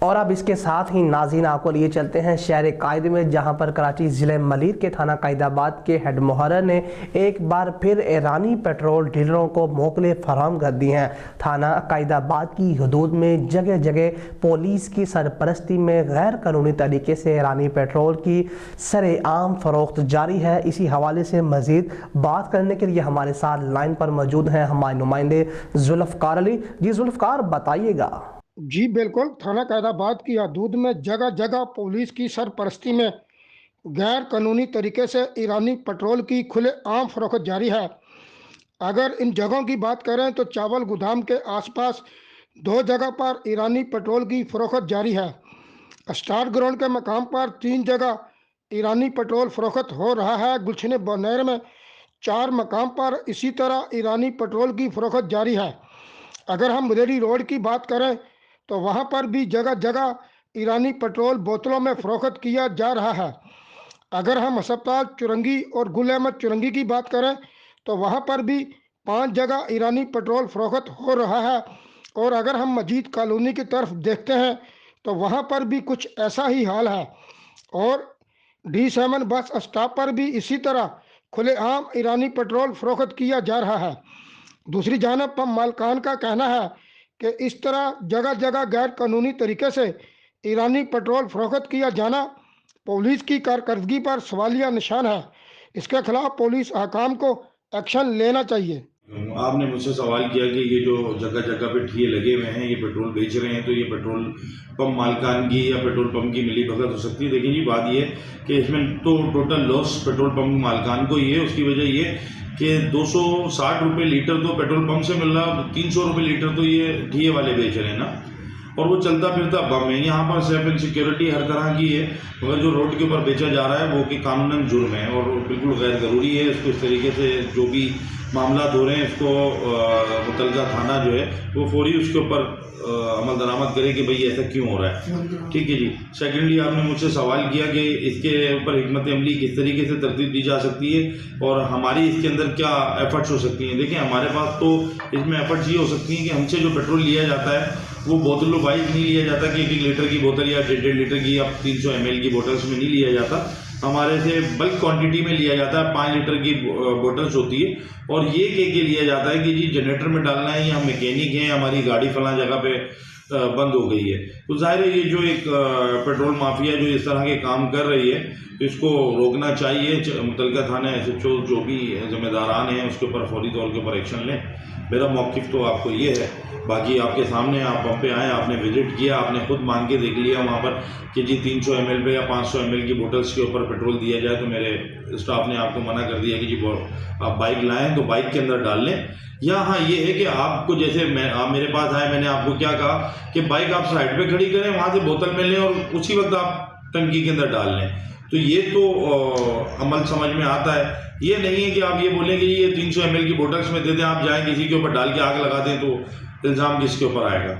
और अब इसके साथ ही नाज़रीन आपको लिए चलते हैं शहर कायद में, जहां पर कराची ज़िले मलीर के थाना कायदाबाद के हेड मुहर्रर ने एक बार फिर ईरानी पेट्रोल डीलरों को मोकले फराहम कर दी हैं। थाना कायदाबाद की हदूद में जगह जगह पुलिस की सरपरस्ती में गैर कानूनी तरीके से ईरानी पेट्रोल की सरेआम फरोख्त जारी है। इसी हवाले से मज़ीद बात करने के लिए हमारे साथ लाइन पर मौजूद हैं हमारे नुमाइंदे जुल्फ़कार अली। जी जुल्फ़कार, बताइएगा। जी बिल्कुल, थाना कायदाबाद की हदूद में जगह जगह पुलिस की सरपरस्ती में गैर कानूनी तरीके से ईरानी पेट्रोल की खुलेआम फरोख्त जारी है। अगर इन जगहों की बात करें तो चावल गोदाम के आसपास 2 जगह पर ईरानी पेट्रोल की फरोख्त जारी है। स्टार ग्राउंड के मकाम पर 3 जगह ईरानी पेट्रोल फरोख्त हो रहा है। गुलशन बनैर में 4 मकाम पर इसी तरह ईरानी पेट्रोल की फरोख्त जारी है। अगर हम मुदेरी रोड की बात करें तो वहां पर भी जगह जगह ईरानी पेट्रोल बोतलों में फरोख्त किया जा रहा है। अगर हम अस्पताल चुरंगी और गुल अहमद चुरंगी की बात करें तो वहां पर भी 5 जगह ईरानी पेट्रोल फरोख्त हो रहा है। और अगर हम मजीद कॉलोनी की तरफ देखते हैं तो वहां पर भी कुछ ऐसा ही हाल है। और D7 बस स्टॉप पर भी इसी तरह खुलेआम ईरानी पेट्रोल फरोख्त किया जा रहा है। दूसरी जानब पंप मालकान का कहना है कि इस तरह जगह जगह गैर कानूनी तरीके से ईरानी पेट्रोल फरोख्त किया जाना पुलिस की कारकर्दगी पर सवालिया निशान है। इसके खिलाफ पुलिस हकाम को एक्शन लेना चाहिए। आपने मुझसे सवाल किया कि ये जो जगह जगह पे ठिये लगे हुए हैं, ये पेट्रोल बेच रहे हैं, तो ये पेट्रोल पंप मालकान की या पेट्रोल पंप की मिली भगत हो सकती है। देखिए जी, बात ये है कि इसमें तो टोटल लॉस पेट्रोल पंप मालकान को ही है। उसकी वजह ये कि 260 रुपये लीटर तो पेट्रोल पंप से मिल रहा, 300 रुपये लीटर तो ये ठिये वाले बेच रहे हैं ना, और वो चलता फिरता बम है। यहाँ पर सेफ एंड सिक्योरिटी हर तरह की है, मगर जो रोड के ऊपर बेचा जा रहा है वो कि कानूनन जुर्म है और बिल्कुल गैर ज़रूरी है। इसको इस तरीके से जो भी मामला हो रहे हैं, इसको मुतलका थाना जो है वो फौरी उसके ऊपर अमल दरामद करे कि भाई ऐसा क्यों हो रहा है। ठीक है जी। सेकेंडली, आपने मुझसे सवाल किया कि इसके ऊपर हिकमत अमली किस तरीके से तरतीब दी जा सकती है और हमारी इसके अंदर क्या एफर्ट्स हो सकती हैं। देखिए, हमारे पास तो इसमें एफर्ट्स ये हो सकती हैं कि हमसे जो पेट्रोल लिया जाता है वो बोतलों वाइज नहीं लिया जाता कि 1 लीटर की बोतल या 1.5 लीटर की या 300 ml की बोतल्स में नहीं लिया जाता। हमारे से बल्क क्वांटिटी में लिया जाता है। 5 लीटर की बोतल्स होती है और ये के लिया जाता है कि जी जनरेटर में डालना है, या हम मैकेनिक हैं, हमारी गाड़ी फलां जगह पे बंद हो गई है। तो जाहिर है ये जो एक पेट्रोल माफिया जो इस तरह के काम कर रही है, इसको रोकना चाहिए। मुतलका थाना SHO जो भी जिम्मेदारान हैं उसके ऊपर फौरी तौर के ऊपर एक्शन लें। मेरा मौक़िफ़ तो आपको ये है, बाकी आपके सामने, आप पंप पे आए, आपने विजिट किया, आपने खुद मान के देख लिया वहाँ पर कि जी 300 ml पे या 500 ml की बोतल्स के ऊपर पेट्रोल दिया जाए, तो मेरे स्टाफ ने आपको मना कर दिया कि जी आप बाइक लाएँ तो बाइक के अंदर डाल लें। या हाँ, ये है कि आपको जैसे आप मेरे पास आए, मैंने आपको क्या कहा कि बाइक आप साइड पे खड़ी करें, वहाँ से बोतल में लें और उसी वक्त आप टंकी के अंदर डाल लें। तो ये तो अमल समझ में आता है। ये नहीं है कि आप ये बोलें कि ये 300 ml की बोतल्स में दे दें, आप जाएँ किसी के ऊपर डाल के आग लगा दें, तो इल्ज़ाम किसके ऊपर आएगा।